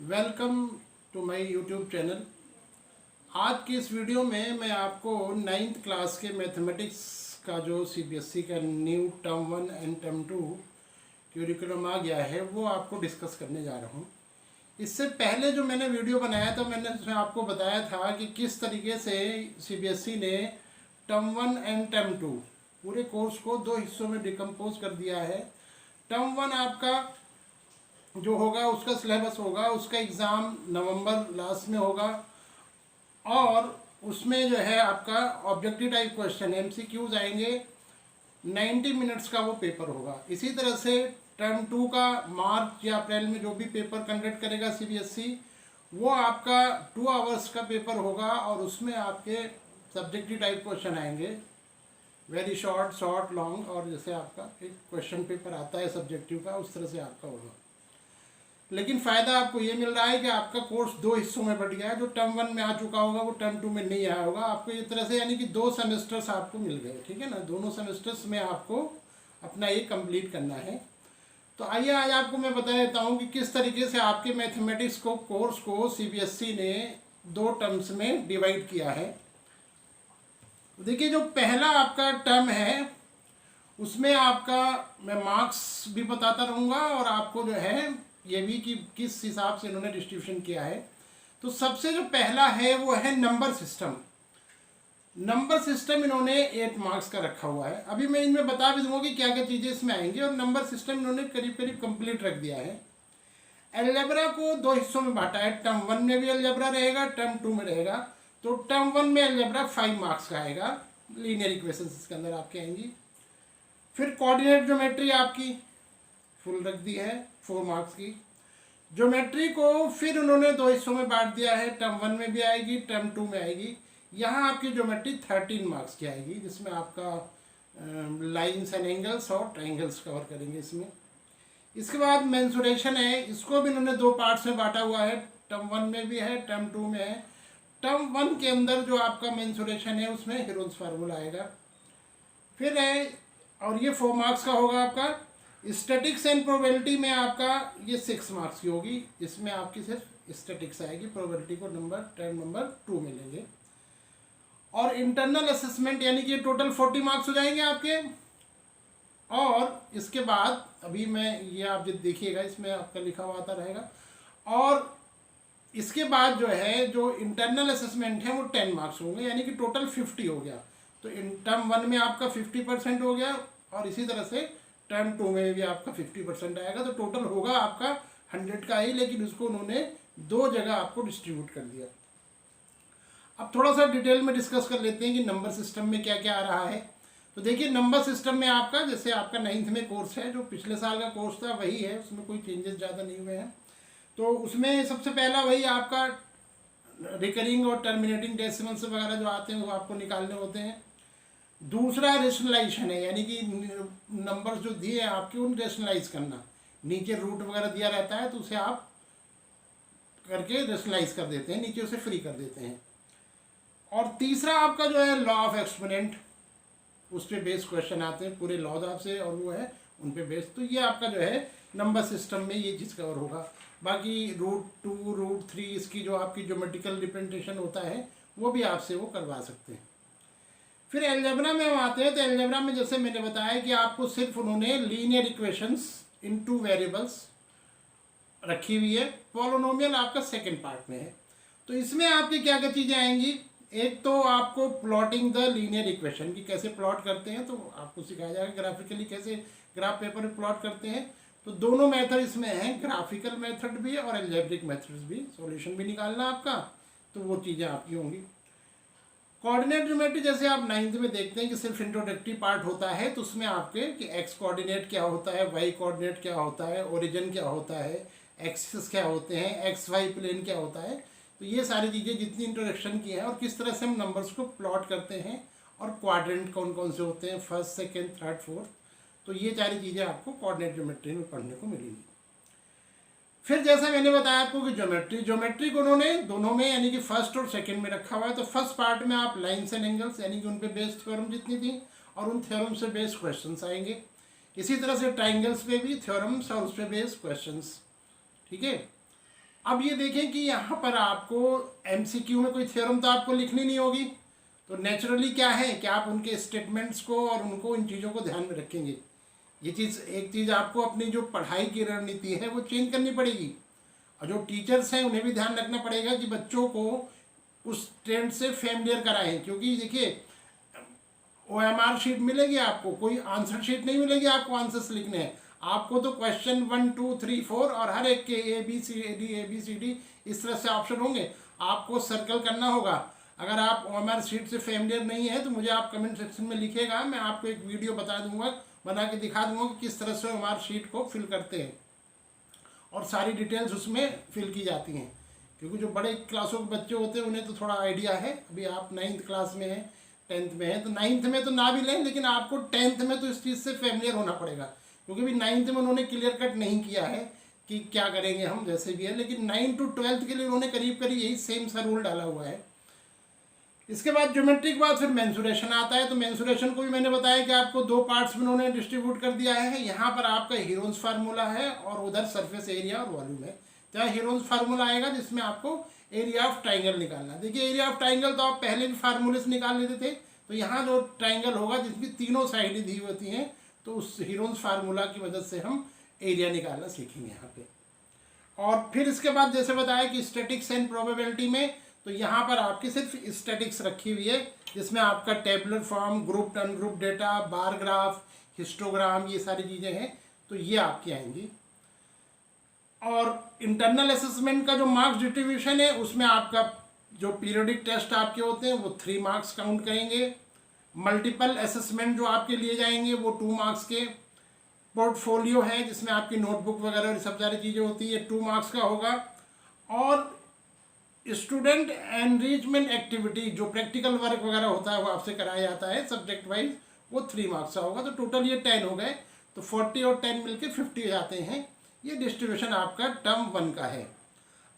Welcome to my YouTube channel. आज की इस वीडियो में मैं आपको 9th क्लास के मैथमेटिक्स का जो सीबीएसई का new term 1 and term 2 curriculum आ गया है वो आपको डिस्कस करने जा रहा हूँ। इससे पहले जो मैंने वीडियो बनाया था मैंने उसमें आपको बताया था कि किस तरीके से सीबीएसई ने टर्म 1 एंड टर्म 2 पूरे कोर्स को दो हिस्सों में डिकम्पोज कर दिया है। टर्म 1 आपका जो होगा उसका सिलेबस होगा, उसका एग्ज़ाम नवंबर लास्ट में होगा और उसमें जो है आपका ऑब्जेक्टिव टाइप क्वेश्चन एमसीक्यूज आएंगे। 90 मिनट्स का वो पेपर होगा। इसी तरह से टर्म 2 का मार्च या अप्रैल में जो भी पेपर कंडक्ट करेगा सीबीएसई वो आपका 2 आवर्स का पेपर होगा और उसमें आपके सब्जेक्टिव टाइप क्वेश्चन आएंगे, वेरी शॉर्ट, शॉर्ट, लॉन्ग, और जैसे आपका एक क्वेश्चन पेपर आता है सब्जेक्टिव का उस तरह से आपका होगा। लेकिन फ़ायदा आपको ये मिल रहा है कि आपका कोर्स दो हिस्सों में बट गया है। जो टर्म 1 में आ चुका होगा वो टर्म 2 में नहीं आया होगा। आपको ये तरह से यानी कि 2 सेमेस्टर्स आपको मिल गए, ठीक है ना। दोनों सेमेस्टर्स में आपको अपना ये कंप्लीट करना है। तो आइए आज आपको मैं बता देता हूँ कि किस तरीके से आपके मैथमेटिक्स को कोर्स को सीबीएसई ने 2 टर्म्स में डिवाइड किया है। देखिए, जो पहला आपका टर्म है उसमें आपका मैं मार्क्स भी बताता रहूँगा और आपको जो है ये भी कि किस हिसाब से इन्होंने डिस्ट्रीब्यूशन किया है। तो सबसे जो पहला है वो है नंबर सिस्टम। नंबर सिस्टम इन्होंने 8 मार्क्स का रखा हुआ है। अभी मैं इनमें बता भी दूंगा कि क्या क्या चीज़ें इसमें आएंगी। और नंबर सिस्टम इन्होंने करीब करीब कंप्लीट रख दिया है। अलजेब्रा को 2 हिस्सों में बांटा है। टर्म 1 में भी अलजेब्रा रहेगा, टर्म 2 में रहेगा। तो टर्म 1 में अलजेब्रा 5 मार्क्स का आएगा, लीनियर इक्वेशंस इसके अंदर आपके आएंगी। फिर कोऑर्डिनेट ज्योमेट्री आपकी फुल रख दी है 4 मार्क्स की। ज्योमेट्री को फिर उन्होंने 2 हिस्सों में बांट दिया है, टर्म 1 में भी आएगी, टर्म 2 में आएगी। यहाँ आपकी ज्योमेट्री 13 मार्क्स की आएगी, जिसमें आपका लाइंस एंड एंगल्स और ट्रायंगल्स कवर करेंगे इसमें। इसके बाद मेंसुरेशन है, इसको भी उन्होंने 2 पार्ट्स में बांटा हुआ है, टर्म 1 में भी है, टर्म 2 में है। टर्म 1 के अंदर जो आपका मेंसुरेशन है उसमें हीरोन्स फार्मूला आएगा। फिर है, और ये 4 मार्क्स का होगा आपका। स्टैटिक्स एंड प्रोबेबिलिटी में आपका ये 6 मार्क्स की होगी। इसमें आपकी सिर्फ स्टैटिक्स आएगी, प्रोबेबिलिटी को टर्म नंबर 2 में लेंगे। और इंटरनल असेसमेंट यानी कि टोटल 40 मार्क्स हो जाएंगे आपके। और इसके बाद अभी मैं ये आप जब देखिएगा इसमें आपका लिखा हुआ आता रहेगा। और इसके बाद जो है जो इंटरनल असेसमेंट है वो 10 मार्क्स होंगे, यानी कि टोटल 50 हो गया। तो टर्म 1 में आपका 50% हो गया और इसी तरह से टर्म 2 में भी आपका 50% आएगा। तो टोटल होगा आपका 100 का ही, लेकिन उसको उन्होंने 2 जगह आपको डिस्ट्रीब्यूट कर दिया। अब थोड़ा सा डिटेल में डिस्कस कर लेते हैं कि नंबर सिस्टम में क्या क्या आ रहा है। तो देखिए, नंबर सिस्टम में आपका जैसे आपका 9th में कोर्स है, जो पिछले साल का कोर्स था वही है, उसमें कोई चेंजेस ज़्यादा नहीं हुए हैं। तो उसमें सबसे पहला वही आपका रिकरिंग और टर्मिनेटिंग डेसिमल्स वगैरह जो आते हैं वो आपको निकालने होते हैं। दूसरा रेशनलाइजेशन है, यानी कि नंबर्स जो दिए हैं आपके उन रेशनलाइज करना। नीचे रूट वगैरह दिया रहता है तो उसे आप करके रेशनलाइज कर देते हैं, नीचे उसे फ्री कर देते हैं। और तीसरा आपका जो है लॉ ऑफ एक्सपोनेंट, उस पर बेस्ड क्वेश्चन आते हैं पूरे लॉज आपसे और वो है उन पे बेस्ड। तो ये आपका जो है नंबर सिस्टम में ये चीज़ कवर होगा। बाकी रूट 2, रूट 3 इसकी जो आपकी ज्योमेट्रिकल रिप्रेजेंटेशन होता है वो भी आपसे वो करवा सकते हैं। फिर अलजेब्रा में हम आते हैं। तो अलजेब्रा में जैसे मैंने बताया कि आपको सिर्फ उन्होंने लीनियर इक्वेशंस इन 2 वेरिएबल्स रखी हुई है। पॉलिनोमियल आपका सेकंड पार्ट में है। तो इसमें आपकी क्या क्या चीज़ें आएंगी। एक तो आपको प्लॉटिंग द लीनियर इक्वेशन की कैसे प्लॉट करते हैं तो आपको सिखाया जाएगा। ग्राफिकली कैसे ग्राफ पेपर में प्लॉट करते हैं। तो दोनों मेथड इसमें हैं, ग्राफिकल मेथड भी और एल्जेब्रिक मेथड्स भी। सॉल्यूशन भी निकालना आपका, तो वो चीज़ें आपकी होंगी। कोऑर्डिनेट ज्योमेट्री जैसे आप 9th में देखते हैं कि सिर्फ इंट्रोडक्टरी पार्ट होता है। तो उसमें आपके कि एक्स कोऑर्डिनेट क्या होता है, वाई कोऑर्डिनेट क्या होता है, ओरिजिन क्या होता है, एक्सिस क्या होते हैं, एक्स वाई प्लेन क्या होता है। तो ये सारी चीज़ें जितनी इंट्रोडक्शन की है और किस तरह से हम नंबर्स को प्लॉट करते हैं और क्वाड्रेंट कौन कौन से होते हैं, फर्स्ट, सेकेंड, थर्ड, फोर्थ। तो ये सारी चीज़ें आपको कोऑर्डिनेट ज्योमेट्री में पढ़ने को मिलेंगी। फिर जैसा मैंने बताया आपको कि ज्योमेट्री को उन्होंने दोनों में यानी कि फर्स्ट और सेकंड में रखा हुआ है। तो फर्स्ट पार्ट में आप लाइन्स एंड एंगल्स यानी कि उन पे बेस्ड थ्योरम जितनी थी और उन थ्योरम से बेस्ड क्वेश्चंस आएंगे। इसी तरह से ट्राइंगल्स पे भी थ्योरम्स और उस पर बेस्ड क्वेश्चंस, ठीक है। अब ये देखें कि यहाँ पर आपको एमसीक्यू में कोई थ्योरम तो आपको लिखनी नहीं होगी, तो नेचुरली क्या है कि आप उनके स्टेटमेंट्स को और उनको इन चीज़ों को ध्यान में रखेंगे। ये चीज़, एक चीज़ आपको अपनी जो पढ़ाई की रणनीति है वो चेंज करनी पड़ेगी, और जो टीचर्स हैं उन्हें भी ध्यान रखना पड़ेगा कि बच्चों को उस ट्रेंड से फेमिलियर कराएं। क्योंकि देखिए, OMR शीट मिलेगी आपको, कोई आंसर शीट नहीं मिलेगी आपको आंसर्स लिखने हैं। आपको तो क्वेश्चन 1 2 3 4 और हर एक के ABCD इस तरह से ऑप्शन होंगे, आपको सर्कल करना होगा। अगर आप OMR शीट से फेमिलियर नहीं है तो मुझे आप कमेंट सेक्शन में लिखिएगा, मैं आपको एक वीडियो बता दूंगा, बना के दिखा दूंगा कि किस तरह से OMR शीट को फिल करते हैं, और सारी डिटेल्स उसमें फिल की जाती हैं। क्योंकि जो बड़े क्लासों के बच्चे होते हैं उन्हें तो थोड़ा आइडिया है। अभी आप 9th क्लास में हैं, 10th में है, तो 9th में तो ना भी लें, लेकिन आपको 10th में तो इस चीज़ से फेमिलियर होना पड़ेगा। क्योंकि अभी 9th में उन्होंने क्लियर कट नहीं किया है कि क्या करेंगे हम, जैसे भी है, लेकिन 9 to 12th के लिए उन्होंने करीब करीब यही सेम सा रूल डाला हुआ है। इसके बाद ज्योमेट्री के बाद फिर मेंसुरेशन आता है। तो मेंसुरेशन को भी मैंने बताया कि आपको 2 पार्ट्स में उन्होंने डिस्ट्रीब्यूट कर दिया है। यहाँ पर आपका हीरोन्स फार्मूला है और उधर सरफेस एरिया और वॉल्यूम है। तो हीरोन्स फार्मूला आएगा जिसमें आपको एरिया ऑफ ट्राइंगल निकालना। देखिए, एरिया ऑफ ट्राइंगल तो आप पहले भी फार्मूले से निकाल लेते थे, तो यहाँ जो ट्राइंगल होगा जिसकी तीनों साइडें दी होती हैं, तो उस हीरोन्स फार्मूला की मदद से हम एरिया निकालना सीखेंगे यहाँ पे। और फिर इसके बाद जैसे बताया कि स्टैटिक्स एंड प्रोबेबिलिटी में, तो यहाँ पर आपकी सिर्फ स्टैटिक्स रखी हुई है, जिसमें आपका tabular form, group ungroup data, bar graph, histogram, ये सारी चीज़ें हैं, तो ये आपकी आएंगी। और इंटरनल असेसमेंट का जो मार्क्स डिस्ट्रीब्यूशन है, उसमें आपका जो पीरियोडिक टेस्ट आपके होते हैं वो 3 मार्क्स काउंट करेंगे। मल्टीपल असेसमेंट जो आपके लिए जाएंगे वो 2 मार्क्स के। पोर्टफोलियो है जिसमें आपकी नोटबुक वगैरह और सब सारी चीज़ें होती है, 2 मार्क्स का होगा। और स्टूडेंट एनरिचमेंट एक्टिविटी, जो प्रैक्टिकल वर्क वगैरह होता है वो आपसे कराया जाता है सब्जेक्ट वाइज, वो 3 मार्क्स का होगा। तो टोटल ये 10 हो गए, तो 40 और 10 मिलके 50 हो जाते हैं। ये डिस्ट्रीब्यूशन आपका टर्म 1 का है।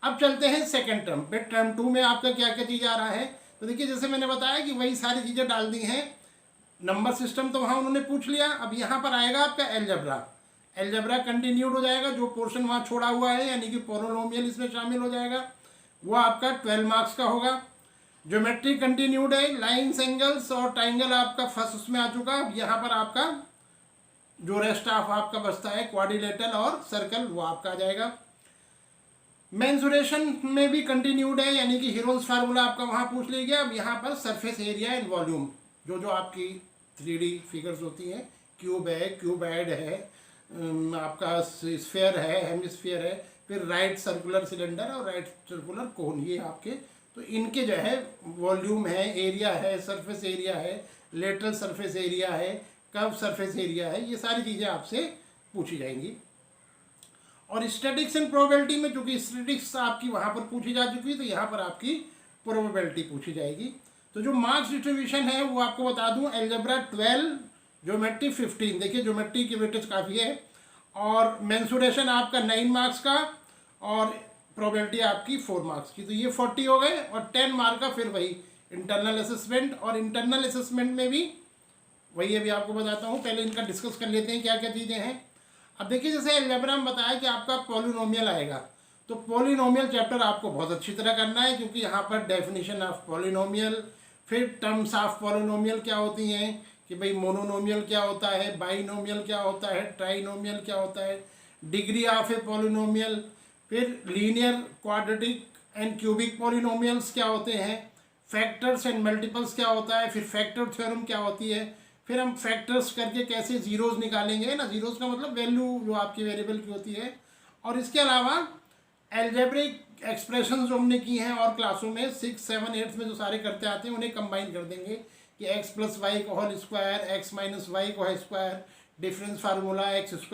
अब चलते हैं सेकेंड टर्म पे। टर्म 2 में आपका क्या क्या चीज़ आ रहा है, तो देखिए जैसे मैंने बताया कि वही सारी चीज़ें डाल दी हैं। नंबर सिस्टम तो वहाँ उन्होंने पूछ लिया। अब यहाँ पर आएगा आपका एलजेब्रा। एलजेब्रा कंटिन्यूड हो जाएगा, जो पोर्शन वहाँ छोड़ा हुआ है, यानी कि पोलिनोमियल इसमें शामिल हो जाएगा, वो आपका 12 मार्क्स का होगा। ज्योमेट्री कंटिन्यूड है, लाइन्स, एंगल्स और ट्राइंगल आपका फर्स्ट उसमें आ चुका। अब यहाँ पर आपका जो रेस्ट ऑफ आपका बचता है क्वाड्रिलेटरल और सर्कल, वो आपका आ जाएगा। मेंसुरेशन में भी कंटिन्यूड है, यानी कि हीरोन्स फार्मूला आपका वहाँ पूछ लिया गया। अब यहाँ पर सरफेस एरिया एंड वॉल्यूम, जो जो आपकी 3D फिगर्स होती हैं, क्यूब है, क्यूबॉइड है, आपका स्फीयर है, हेमिस्फीयर है, फिर राइट सर्कुलर सिलेंडर और राइट सर्कुलर कोन, ये आपके, तो इनके जो है वॉल्यूम है, एरिया है, सरफेस एरिया है, लेटरल सरफेस एरिया है, कर्व सरफेस एरिया है, ये सारी चीज़ें आपसे पूछी जाएंगी। और स्टैटिक्स एंड प्रोबेबिलिटी में, चूँकि स्टैटिक्स आपकी वहाँ पर पूछी जा चुकी है, तो यहाँ पर आपकी प्रोबेबिलिटी पूछी जाएगी। तो जो मार्क्स डिस्ट्रीब्यूशन है वो आपको बता दूँ, एलजेब्रा 12, ज्योमेट्री 15। देखिए ज्योमेट्री की वेटेज काफ़ी है। और मेंसुरेशन आपका 9 मार्क्स का और प्रोबेबिलिटी आपकी 4 मार्क्स की, तो ये 40 हो गए। और 10 मार्क का फिर वही इंटरनल असेसमेंट। और इंटरनल असेसमेंट में भी वही अभी आपको बताता हूँ, पहले इनका डिस्कस कर लेते हैं क्या क्या चीज़ें हैं। अब देखिए जैसे एलजेब्रा में बताया कि आपका पॉलिनोमियल आएगा, तो पॉलिनोमियल चैप्टर आपको बहुत अच्छी तरह करना है, क्योंकि यहाँ पर डेफिनेशन ऑफ पॉलिनोमियल, फिर टर्म्स ऑफ पॉलिनोमियल क्या होती हैं, कि भाई मोनोनोमियल क्या होता है, बाइनोमियल क्या होता है, ट्राइनोमियल क्या होता है, डिग्री ऑफ ए पॉलिनोमियल, फिर linear, quadratic and cubic polynomials क्या होते हैं, फैक्टर्स एंड मल्टीपल्स क्या होता है, फिर फैक्टर थ्योरम क्या होती है, फिर हम फैक्टर्स करके कैसे जीरोज निकालेंगे ना, जीरोज का मतलब वैल्यू जो आपकी वेरिएबल की होती है। और इसके अलावा एल्जेब्रिक एक्सप्रेशन जो हमने की हैं और क्लासों में 6, 7, 8 में जो सारे करते आते हैं, उन्हें कंबाइन कर देंगे कि x + y का होल स्क्वायर, x - y का square, difference formula x² -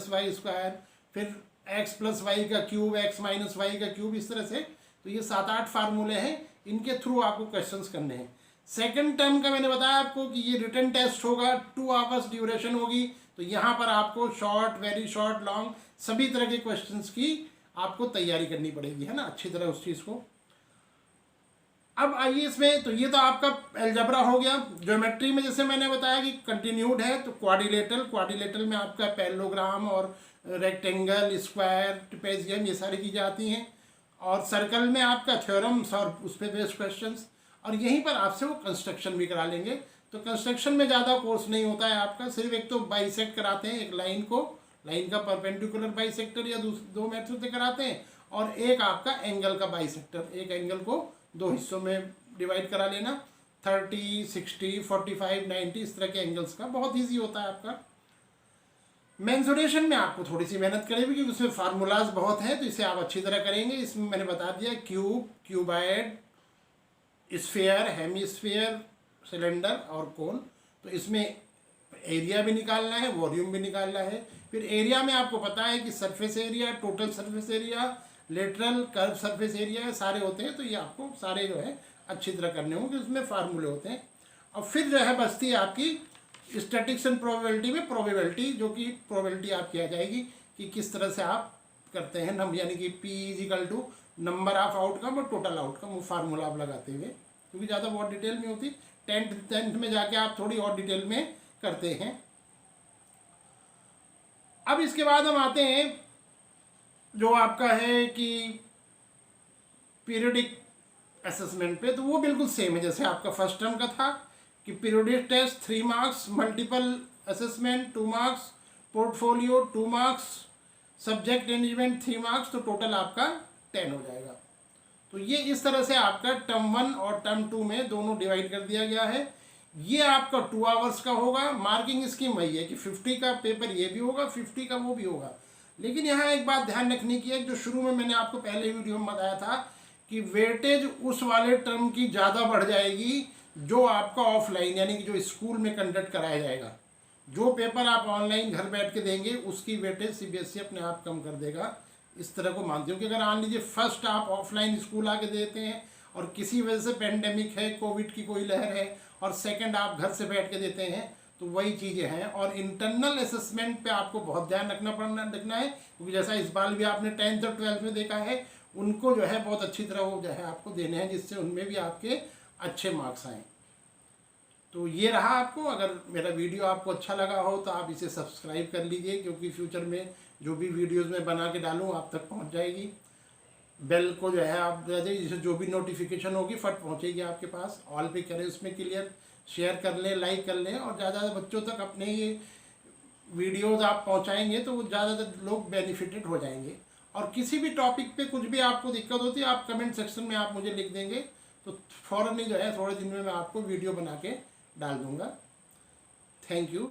y², फिर x + y का क्यूब, x - y का क्यूब, इस तरह से। तो ये 7-8 फार्मूले हैं, इनके थ्रू आपको क्वेश्चंस करने हैं। सेकंड टर्म का मैंने बताया आपको कि ये रिटन टेस्ट होगा, 2 आवर्स ड्यूरेशन होगी। तो यहाँ पर आपको शॉर्ट, वेरी शॉर्ट, लॉन्ग, सभी तरह के क्वेश्चंस की आपको तैयारी करनी पड़ेगी, है ना, अच्छी तरह उस चीज़ को। अब आइए इसमें, तो ये तो आपका एलजेब्रा हो गया। ज्योमेट्री में जैसे मैंने बताया कि कंटिन्यूड है, तो क्वाड्रिलेटरल में आपका पैरेललोग्राम और रेक्टेंगल, स्क्वायर, ट्रेपेजियम, ये सारी चीज़ें आती हैं। और सर्कल में आपका थ्योरम्स और उस पर बेस्ड क्वेश्चंस, और यहीं पर आपसे वो कंस्ट्रक्शन भी करा लेंगे। तो कंस्ट्रक्शन में ज़्यादा कोर्स नहीं होता है आपका, सिर्फ एक तो बाइसेक्ट कराते हैं एक लाइन को, लाइन का परपेंडिकुलर बाइसेक्टर या दो मेथड से कराते हैं, और एक आपका एंगल का बाइसेक्टर, एक एंगल को दो हिस्सों में डिवाइड करा लेना, 30, 60, 45, 90 इस तरह के एंगल्स का, बहुत ईजी होता है आपका। मेंसुरेशन में आपको थोड़ी सी मेहनत करेगी क्योंकि उसमें फार्मूलाज बहुत हैं, तो इसे आप अच्छी तरह करेंगे। इसमें मैंने बता दिया cube, cuboid, sphere, hemisphere, cylinder और कोन। तो इसमें एरिया भी निकालना है, वॉल्यूम भी निकालना है। फिर एरिया में आपको पता है कि surface area, total surface area, lateral curve surface area सारे होते हैं, तो ये आपको सारे जो है अच्छी तरह करने होंगे, उसमें फार्मूले होते हैं। और फिर जो है बचती है आपकी स्टैटिक्स एंड प्रोबेबिलिटी में प्रोबेबिलिटी, जो कि प्रोबेबिलिटी आपकी आ जाएगी कि किस तरह से आप करते हैं हम, यानी कि P is equal to number of outcome और टोटल आउटकम, वो फार्मूला आप लगाते हुए, क्योंकि ज़्यादा बहुत डिटेल में होती, टेंथ में जाके आप थोड़ी और डिटेल में करते हैं। अब इसके बाद हम आते हैं जो आपका है कि पीरियडिक असेसमेंट पे, तो वो बिल्कुल सेम है जैसे आपका फर्स्ट टर्म का था कि periodic test 3 marks, multiple assessment 2 marks, portfolio 2 marks, subject engagement 3 marks, तो टोटल आपका 10 हो जाएगा। तो ये इस तरह से आपका टर्म 1 और टर्म 2 में दोनों डिवाइड कर दिया गया है। ये आपका 2 आवर्स का होगा। मार्किंग स्कीम वही है कि 50 का पेपर ये भी होगा, 50 का वो भी होगा। लेकिन यहाँ एक बात ध्यान रखने की है, जो शुरू में मैंने आपको पहले वीडियो में बताया था कि वेटेज उस वाले टर्म की ज़्यादा बढ़ जाएगी जो आपका ऑफलाइन, यानी कि जो स्कूल में कंडक्ट कराया जाएगा। जो पेपर आप ऑनलाइन घर बैठ के देंगे उसकी वेटेज CBSE अपने आप कम कर देगा। इस तरह को मानती हूँ कि अगर मान लीजिए फर्स्ट आप ऑफलाइन स्कूल आके देते हैं और किसी वजह से पेंडेमिक है, कोविड की कोई लहर है, और सेकंड आप घर से बैठ के देते हैं, तो वही चीज़ें हैं। और इंटरनल असेसमेंट पे आपको बहुत ध्यान रखना है, क्योंकि जैसा इस बार भी आपने 10th और 12th में देखा है, उनको जो है बहुत अच्छी तरह वो जो है आपको देने हैं, जिससे उनमें भी आपके अच्छे मार्क्स आएँ। तो ये रहा आपको। अगर मेरा वीडियो आपको अच्छा लगा हो तो आप इसे सब्सक्राइब कर लीजिए, क्योंकि फ्यूचर में जो भी वीडियोस मैं बना के डालूँ आप तक पहुंच जाएगी। बेल को जो है आप दे दें, जिससे जो भी नोटिफिकेशन होगी फट पहुंचेगी आपके पास। ऑल पे करें, उसमें क्लियर शेयर कर लें, लाइक कर लें, और ज़्यादा बच्चों तक अपने ये वीडियोज़ आप पहुँचाएँगे तो वो ज़्यादातर लोग बेनिफिटेड हो जाएंगे। और किसी भी टॉपिक पे कुछ भी आपको दिक्कत होती है आप कमेंट सेक्शन में आप मुझे लिख देंगे, तो फ़ौरन ही जो है थोड़े दिन में मैं आपको वीडियो बना के डाल दूँगा। Thank you.